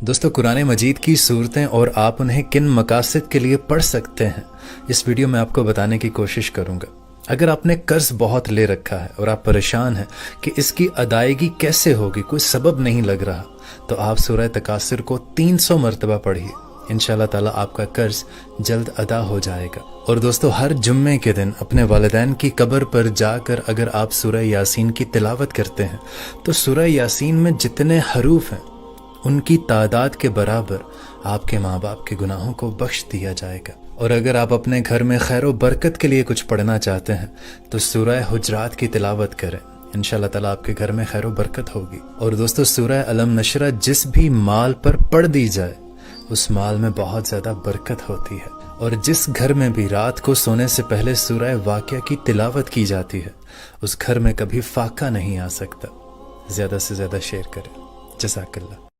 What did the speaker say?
دوستو قرآن مجید کی صورتیں اور آپ انہیں کن مقاصد کے لیے پڑھ سکتے ہیں، اس ویڈیو میں آپ کو بتانے کی کوشش کروں گا۔ اگر آپ نے قرض بہت لے رکھا ہے اور آپ پریشان ہیں کہ اس کی ادائیگی کیسے ہوگی، کوئی سبب نہیں لگ رہا، تو آپ سورہ تکاثر کو 300 مرتبہ پڑھیے، انشاءاللہ تعالیٰ آپ کا قرض جلد ادا ہو جائے گا۔ اور دوستو ہر جمعے کے دن اپنے والدین کی قبر پر جا کر اگر آپ سورہ یاسین کی تلاوت کرتے ہیں تو سورہ یاسین میں جتنے حروف ہیں ان کی تعداد کے برابر آپ کے ماں باپ کے گناہوں کو بخش دیا جائے گا۔ اور اگر آپ اپنے گھر میں خیر و برکت کے لیے کچھ پڑھنا چاہتے ہیں تو سورہ حجرات کی تلاوت کریں، انشاءاللہ تعالیٰ آپ کے گھر میں خیر و برکت ہوگی۔ اور دوستو سورہ علم نشرہ جس بھی مال پر پڑھ دی جائے اس مال میں بہت زیادہ برکت ہوتی ہے، اور جس گھر میں بھی رات کو سونے سے پہلے سورہ واقعہ کی تلاوت کی جاتی ہے اس گھر میں کبھی فاقہ نہیں آ سکتا۔ زیادہ سے زیادہ شیئر کریں۔ جزاک اللہ۔